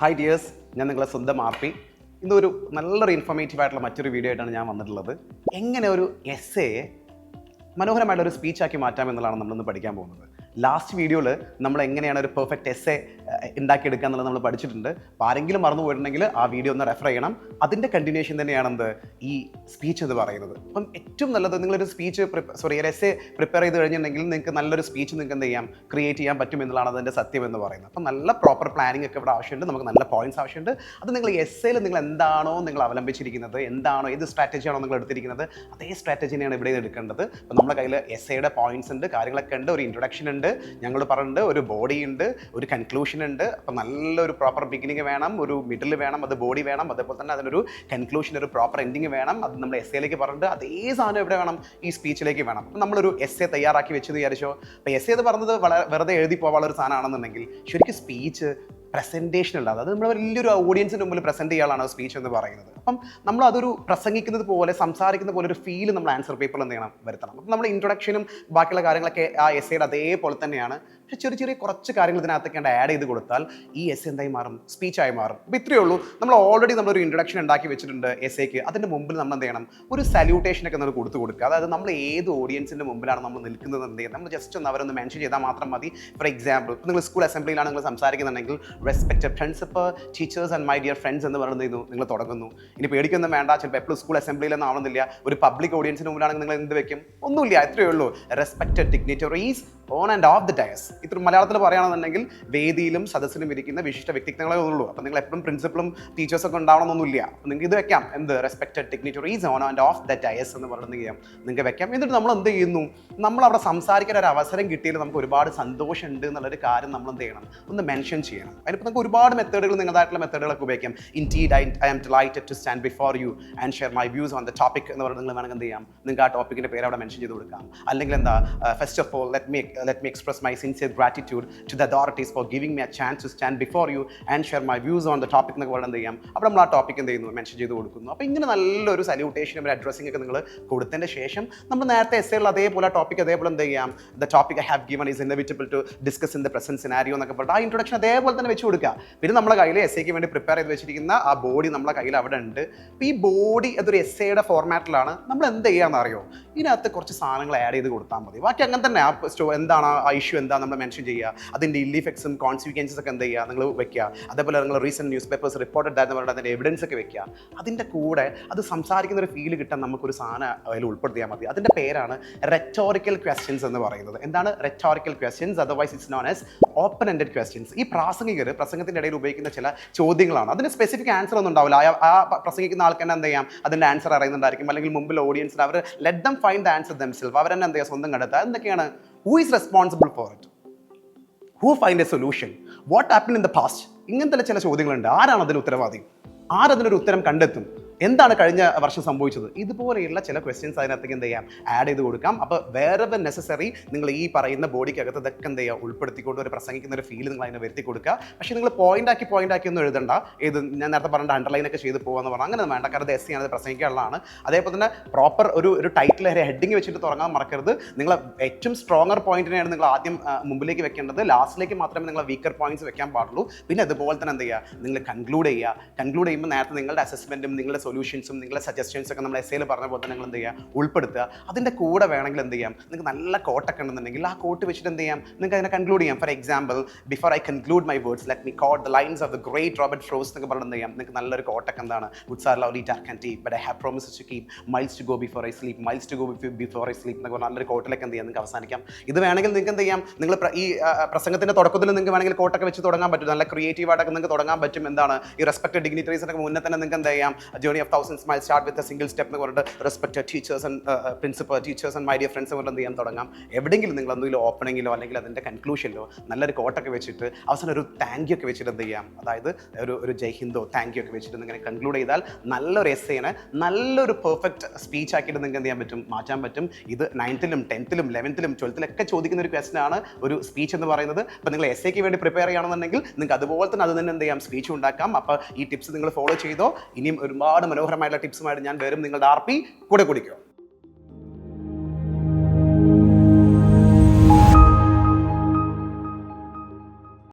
Hi dears, ഞാൻ നിങ്ങളെ സ്വന്തം ആർപി. ഇന്നൊരു നല്ലൊരു ഇൻഫോർമേറ്റീവ് ആയിട്ടുള്ള മറ്റൊരു വീഡിയോ ആയിട്ടാണ് ഞാൻ വന്നിട്ടുള്ളത്. എങ്ങനെ ഒരു എസ്സേയെ മനോഹരമായിട്ടൊരു സ്പീച്ചാക്കി മാറ്റാമെന്നുള്ളതാണ് നമ്മളിന്ന് പഠിക്കാൻ പോകുന്നത്. ലാസ്റ്റ് വീഡിയോയിൽ നമ്മൾ എങ്ങനെയാണ് ഒരു പെർഫെക്റ്റ് എസ്സേ ഉണ്ടാക്കിയെടുക്കുക എന്നുള്ളത് നമ്മൾ പഠിച്ചിട്ടുണ്ട്. അപ്പോൾ ആരെങ്കിലും മറന്നു പോയിട്ടുണ്ടെങ്കിൽ ആ വീഡിയോ ഒന്ന് റെഫർ ചെയ്യണം. അതിൻ്റെ കണ്ടിന്യൂഷൻ തന്നെയാണ് ഈ സ്പീച്ച് എന്ന് പറയുന്നത്. അപ്പം ഏറ്റവും നല്ലത് നിങ്ങളൊരു സ്പീച്ച് ഒരു എസ്സേ പ്രിപ്പയർ ചെയ്ത് കഴിഞ്ഞിട്ടുണ്ടെങ്കിൽ നിങ്ങൾക്ക് നല്ലൊരു സ്പീച്ച് നിങ്ങൾക്ക് എന്ത് ചെയ്യാം, ക്രിയേറ്റ് ചെയ്യാൻ പറ്റും എന്നുള്ളതാണ് അതിൻ്റെ സത്യം എന്ന് പറയുന്നത്. അപ്പം നല്ല പ്രോപ്പർ പ്ലാനിങ് ഒക്കെ ഇവിടെ ആവശ്യമുണ്ട്. നമുക്ക് നല്ല പോയിന്റ്സ് ആവശ്യമുണ്ട്. അത് നിങ്ങൾ എസ്സേയിൽ നിങ്ങൾ എന്താണോ നിങ്ങൾ അവലംബിച്ചിരിക്കുന്നത്, എന്താണോ ഏത് സ്ട്രാറ്റജിയാണോ നിങ്ങൾ എടുത്തിരിക്കുന്നത്, അതേ സ്ട്രാറ്റജിനെയാണ് ഇവിടെ എടുക്കേണ്ടത്. അപ്പോൾ നമ്മുടെ കയ്യിൽ എസ്സേയുടെ പോയിന്റ്സ് ഉണ്ട്, കാര്യങ്ങളൊക്കെ ഉണ്ട്, ഒരു ഇൻട്രൊഡക്ഷൻ ഉണ്ട്, ഞങ്ങൾ പറഞ്ഞിട്ടുണ്ട്, ഒരു ബോഡി ഉണ്ട്, ഒരു കൺക്ലൂഷൻ ഉണ്ട്. അപ്പം നല്ലൊരു പ്രോപ്പർ ബിഗിനിങ് വേണം, ഒരു മിഡിൽ വേണം, അത് ബോഡി വേണം, അതേപോലെ തന്നെ അതിനൊരു കൺക്ലൂഷൻ, ഒരു പ്രോപ്പർ എൻഡിങ് വേണം. അത് നമ്മൾ എസ്സേയിലേക്ക് പറഞ്ഞിട്ട് അതേ സാധനം എവിടെ വേണം, ഈ സ്പീച്ചിലേക്ക് വേണം. അപ്പം നമ്മളൊരു എസ്സേ തയ്യാറാക്കി വെച്ചെന്ന് വിചാരിച്ചോ. അപ്പോൾ എസ്സേ എന്ന് പറഞ്ഞത് വെറുതെ എഴുതി പോകാനുള്ള ഒരു സാധനമാണെന്നുണ്ടെങ്കിൽ ശരിക്കും സ്പീച്ച് പ്രസൻറ്റേഷൻ ഉണ്ടാകും. അത് നമ്മൾ വലിയൊരു ഓഡിയൻസിന് മുമ്പിൽ പ്രസൻറ്റ് ചെയ്യാനാണ് സ്പീച്ച് എന്ന് പറയുന്നത്. അപ്പം നമ്മൾ അതൊരു പ്രസംഗിക്കുന്നത് പോലെ, സംസാരിക്കുന്ന പോലെ ഒരു ഫീൽ നമ്മൾ ആൻസർ പേപ്പറിൽ എന്ത് ചെയ്യണം, വരുത്തണം. അപ്പം നമ്മുടെ ഇൻട്രൊഡക്ഷനും ബാക്കിയുള്ള കാര്യങ്ങളൊക്കെ ആ എസ്സേയുടെ അതേപോലെ തന്നെയാണ്. പക്ഷേ ചെറിയ ചെറിയ കുറച്ച് കാര്യങ്ങൾ ഇതിനകത്തൊക്കെ ആഡ് ചെയ്ത് കൊടുത്താൽ ഈ എസ്സേ എന്തായി മാറും, സ്പീച്ചായി മാറും. അപ്പോൾ ഇത്രയേ ഉള്ളൂ. നമ്മൾ ഓൾറെഡി നമ്മളൊരു ഇൻട്രൊഡക്ഷൻ ഉണ്ടാക്കി വെച്ചിട്ടുണ്ട് എസ്സേക്ക്. അതിൻ്റെ മുമ്പിൽ നമ്മൾ എന്ത് ചെയ്യണം, ഒരു സല്യൂട്ടേഷനൊക്കെ നമ്മൾ കൊടുത്തു കൊടുക്കുക. അതായത് നമ്മൾ ഏത് ഓഡിയൻസിൻ്റെ മുമ്പിലാണ് നമ്മൾ നിൽക്കുന്നത് എന്ത് ചെയ്യുന്നത്, നമ്മൾ ജസ്റ്റ് ഒന്ന് അവരൊന്ന് മെൻഷൻ ചെയ്താൽ മാത്രം മതി. ഫോർ എക്സാമ്പിൾ, നിങ്ങൾ സ്കൂൾ അസംബ്ലിയിലാണ് നിങ്ങൾ സംസാരിക്കുന്നുണ്ടെങ്കിൽ respected principal, teachers and my dear friends എന്ന് പറയുന്നത് നിങ്ങൾ തുടങ്ങുന്നു. ഇനി പേടിക്കൊന്നും വേണ്ട. ചിലപ്പോൾ എപ്പോഴും സ്കൂൾ അസംബ്ലിയിലൊന്നും ആവുന്നില്ല. ഒരു പബ്ലിക് ഓഡിയൻസിന് മുമ്പിലാണെങ്കിൽ നിങ്ങൾ എന്ത് വെക്കും, ഒന്നുമില്ല, ഇത്രയേ ഉള്ളൂ. Respected dignitaries on and off the dais. ഇത്ര മലയാളത്തിൽ പറയുകയാണെന്നുണ്ടെങ്കിൽ വേദിയിലും സദസ്സിലും ഇരിക്കുന്ന വിശിഷ്ട വ്യക്തിത്വങ്ങളെ ഉള്ളൂ. അപ്പോൾ നിങ്ങൾ എപ്പോഴും പ്രിൻസിപ്പളും ടീച്ചേഴ്സൊക്കെ ഉണ്ടാവണമെന്നൊന്നുമില്ല. അപ്പോൾ നിങ്ങൾക്ക് ഇത് വെക്കാം, എന്ത് respected dignitaries on and of the Diaz എന്ന് പറയുന്നത് ചെയ്യാം, നിങ്ങൾക്ക് വെക്കാം. എന്നിട്ട് നമ്മൾ എന്ത് ചെയ്യുന്നു, നമ്മൾ അവിടെ സംസാരിക്കാൻ ഒരു അവസരം കിട്ടിയതിൽ നമുക്ക് ഒരുപാട് സന്തോഷമുണ്ട് എന്നുള്ളൊരു കാര്യം നമ്മൾ എന്ത് ചെയ്യണം, ഒന്ന് മെൻഷൻ ചെയ്യണം. അതിനിപ്പോൾ നമുക്ക് ഒരുപാട് മെത്തേഡുകൾ, നിങ്ങളതായിട്ടുള്ള മെത്തേഡുകളൊക്കെ ഉപയോഗിക്കാം. Indeed I am delighted to stand before you and share my views on the topic എന്ന് പറഞ്ഞാൽ നിങ്ങൾ വേണമെങ്കിൽ എന്ത് ചെയ്യാം, നിങ്ങൾക്ക് ആ ടോപ്പിക്കിൻ്റെ പേര് അവിടെ മെൻഷൻ ചെയ്ത് കൊടുക്കാം. അല്ലെങ്കിൽ എന്താ, first of all let me express my sincere gratitude to the authorities for giving me a chance to stand before you and share my views on the topic എന്നൊക്കെ പറഞ്ഞാൽ എന്ത് ചെയ്യാം, അപ്പോൾ നമ്മൾ ആ ടോപ്പിക് എന്ത് ചെയ്യുന്നു, മെൻഷൻ ചെയ്ത് കൊടുക്കുന്നു. അപ്പോൾ ഇങ്ങനെ നല്ലൊരു സല്യൂട്ടേഷനും ഒരു അഡ്രസ്സിംഗ് ഒക്കെ നിങ്ങൾ കൊടുത്തതിൻ്റെ ശേഷം നമ്മൾ നേരത്തെ എസ്സേയുള്ള അതേപോലെ ആ ടോപ്പിക് അതേപോലെ എന്ത് ചെയ്യാം, the topic I have given is inevitable to discuss in the present scenario എന്നൊക്കെ പറഞ്ഞിട്ട് ആ ഇൻട്രൊഡക്ഷൻ അതേപോലെ തന്നെ വെച്ച് കൊടുക്കുക. പിന്നെ നമ്മുടെ കയ്യിൽ എസ്സേക്ക് വേണ്ടി പ്രിപ്പയർ ചെയ്ത് വെച്ചിരിക്കുന്ന ആ ബോഡി നമ്മുടെ കയ്യിൽ അവിടെ ഉണ്ട്. അപ്പോൾ ഈ ബോഡി അതൊരു എസ്സേയുടെ ഫോർമാറ്റിലാണ്. നമ്മൾ എന്ത് ചെയ്യാമെന്ന് അറിയോ, ഇതിനകത്ത് കുറച്ച് സാധനങ്ങൾ ആഡ് ചെയ്ത് കൊടുത്താൽ മതി. ബാക്കി അങ്ങനെ തന്നെ ആ എന്താണ് ആ ഇഷ്യൂ എന്താണ് നമ്മൾ മെൻഷൻ ചെയ്യുക, അതിൻ്റെ ഇല്ലിഫെക്ട്സും കോൺസിക്വൻസസ് ഒക്കെ എന്ത് ചെയ്യുക, നിങ്ങൾ വെക്കുക. അതേപോലെ നിങ്ങൾ റീസെൻറ്റ് ന്യൂസ് പേപ്പേഴ്സ് റിപ്പോർട്ടഡ് ആയിരുന്നു പറഞ്ഞാൽ അതിൻ്റെ എവിഡൻസ് ഒക്കെ വെക്കുക. അതിൻ്റെ കൂടെ അത് സംസാരിക്കുന്ന ഒരു ഫീൽ കിട്ടാൻ നമുക്കൊരു സാധനം അതിൽ ഉൾപ്പെടുത്തിയാൽ മതി. അതിൻ്റെ പേരാണ് റെറ്റോറിക്കൽ ക്വസ്റ്റ്യൻസ് എന്ന് പറയുന്നത്. എന്താണ് rhetorical questions? Otherwise it's known as open ended questions. ഈ പ്രാസംഗികർ പ്രസംഗത്തിൻ്റെ ഇടയിൽ ഉപയോഗിക്കുന്ന ചില ചോദ്യങ്ങളാണ്. അതിന് സ്പെസിഫിക് ആൻസർ ഒന്നും ഉണ്ടാവില്ല. ആ പ്രസംഗിക്കുന്ന ആൾക്ക് തന്നെ എന്ത് ചെയ്യാം, അതിൻ്റെ ആൻസർ അറിയുന്നുണ്ടായിരിക്കും. അല്ലെങ്കിൽ മുമ്പിൽ ഓഡിയൻസിൽ അവർ let them find the answer themselves. അവർ തന്നെ എന്ത് ചെയ്യുക, സ്വന്തം കണ്ടെത്തുക. എന്തൊക്കെയാണ്, who is responsible for it, who find a solution, what happen in the past. ഇങ്ങനത്തെ ചില ചോദ്യങ്ങളുണ്ട്. ആരാണ് അതിന് ഉത്തരവാദി, ആരതിനൊരു ഉത്തരം കണ്ടെത്തും, എന്താണ് കഴിഞ്ഞ വർഷം സംഭവിച്ചത്. ഇതുപോലെയുള്ള ചില ക്വസ്റ്റ്യൻസ് അതിനകത്തേക്ക് എന്ത് ചെയ്യാം, ആഡ് ചെയ്ത് കൊടുക്കാം. അപ്പോൾ വേറെ നെസസറി നിങ്ങൾ ഈ പറയുന്ന ബോഡിക്കകത്ത് ഇതൊക്കെ എന്ത് ചെയ്യുക, ഉൾപ്പെടുത്തിക്കൊണ്ട് ഒരു പ്രസംഗിക്കുന്ന ഒരു ഫീൽ നിങ്ങൾ അതിനെ വരുത്തി കൊടുക്കുക. പക്ഷേ നിങ്ങൾ പോയിന്റ് ആക്കി ഒന്നും എഴുതണ്ട. ഞാൻ നേരത്തെ പറഞ്ഞ അണ്ടർലൈനൊക്കെ ചെയ്ത് പോകാമെന്ന് പറഞ്ഞാൽ അങ്ങനെ വേണ്ട. കാരണം എസ് ആണ് പ്രസംഗിക്കാനുള്ളതാണ്. അതേപോലെ തന്നെ പ്രോപ്പർ ഒരു ടൈറ്റിൽ ഹെഡിങ് വെച്ചിട്ട് തുടങ്ങാൻ മറക്കരുത്. നിങ്ങൾ ഏറ്റവും സ്ട്രോങ്ങർ പോയിന്റിനെയാണ് നിങ്ങൾ ആദ്യം മുമ്പിലേക്ക് വെക്കേണ്ടത്. ലാസ്റ്റിലേക്ക് മാത്രമേ നിങ്ങൾ വീക്കർ പോയിന്റ്സ് വെക്കാൻ പാടുള്ളൂ. പിന്നെ അതുപോലെ തന്നെ എന്ത് ചെയ്യുക, നിങ്ങൾ കൺക്ലൂഡ് ചെയ്യുമ്പോൾ നേരത്തെ നിങ്ങളുടെ അസസ്മെൻറ്റും നിങ്ങളുടെ സൊല്യൂഷൻസും നിങ്ങളുടെ സജഷൻസ് ഒക്കെ നമ്മൾ എസ്സേയിൽ പറഞ്ഞ പോലെ തന്നെ നിങ്ങൾ എന്ത് ചെയ്യുക, ഉൾപ്പെടുത്തുക. അതിൻ്റെ കൂടെ വേണമെങ്കിൽ എന്ത് ചെയ്യാം, നിങ്ങൾക്ക് നല്ല കോട്ടൊക്കെ ഉണ്ടെന്നുണ്ടെങ്കിൽ ആ കോട്ട് വെച്ചിട്ട് എന്ത് ചെയ്യാം, നിങ്ങൾക്ക് അതിനെ കൺക്ലൂഡ് ചെയ്യാം. For example, before I conclude my words let me quote the lines of the great Robert Frost എന്നൊക്കെ പറഞ്ഞ് എന്ത് ചെയ്യാം, നിങ്ങൾക്ക് നല്ലൊരു കോട്ടൊക്കെ എന്താണ്, woods are lovely dark and deep but I have promised to keep miles to go before I sleep, miles to go before I sleep എന്നൊക്കെ നല്ലൊരു കോട്ടിലേക്ക് എന്ത് ചെയ്യാം, നിങ്ങൾക്ക് അവസാനിക്കാം. ഇത് വേണമെങ്കിൽ നിങ്ങൾക്ക് എന്ത് ചെയ്യാം, നിങ്ങൾ ഈ പ്രസംഗത്തിൻ്റെ തുടക്കത്തിൽ നിങ്ങൾക്ക് വേണമെങ്കിൽ കോട്ടൊക്കെ വെച്ച് തുടങ്ങാൻ പറ്റും. നല്ല ക്രിയേറ്റീവായിട്ടൊക്കെ നിങ്ങൾക്ക് തുടങ്ങാൻ പറ്റും. എന്താണ്, ഈ റെസ്പെക്റ്റഡ് ഡിഗ്നിറ്ററീസിനൊക്കെ മുന്നേ തന്നെ നിങ്ങൾക്ക് എന്ത് ചെയ്യാം, journey of thousand smiles start with a single step എന്ന് പറഞ്ഞിട്ട് respected teachers and principal, teachers and my dear friends കൊണ്ട് എന്ത് ചെയ്യാൻ തുടങ്ങാം. എവിടെയെങ്കിലും നിങ്ങൾ എന്തെങ്കിലും ഓപ്പണിങ്ങിലോ അല്ലെങ്കിൽ അതിൻ്റെ കൺക്ലൂഷനിലോ നല്ലൊരു കോട്ടൊക്കെ വെച്ചിട്ട് അവസാനം ഒരു താങ്ക് യു ഒക്കെ വെച്ചിട്ട് എന്ത് ചെയ്യാം, അതായത് ഒരു ജയ് ഹിന്ദോ താങ്ക് യു ഒക്കെ വെച്ചിട്ട് ഇങ്ങനെ കൺക്ലൂഡ് ചെയ്താൽ നല്ലൊരു എസ്സേനെ നല്ലൊരു പെർഫെക്റ്റ് സ്പീച്ച് ആക്കിയിട്ട് നിങ്ങൾക്ക് എന്ത് ചെയ്യാൻ പറ്റും, മാറ്റാൻ പറ്റും. ഇത് 9th-ലും 10th-ലും 11th-ലും 12th-ലൊക്കെ ചോദിക്കുന്ന ഒരു ക്വസ്റ്റൻ ആണ് ഒരു സ്പീച്ച് എന്ന് പറയുന്നത്. അപ്പോൾ നിങ്ങൾ എസ്സേക്ക് വേണ്ടി പ്രിപ്പയർ ചെയ്യുകയാണെന്നുണ്ടെങ്കിൽ നിങ്ങൾക്ക് അതുപോലെ തന്നെ അത് തന്നെ എന്ത് ചെയ്യാം, സ്പീച്ച് ഉണ്ടാക്കാം. അപ്പോൾ ഈ ടിപ്സ് നിങ്ങൾ ഫോളോ ചെയ്തോ. ഇനിയും ഒരുപാട് മനോഹരമായിട്ടുള്ള ടിപ്സുമായിട്ട് ഞാൻ വരും. നിങ്ങളുടെ ആർപി കൂടെ കുടിക്കുക.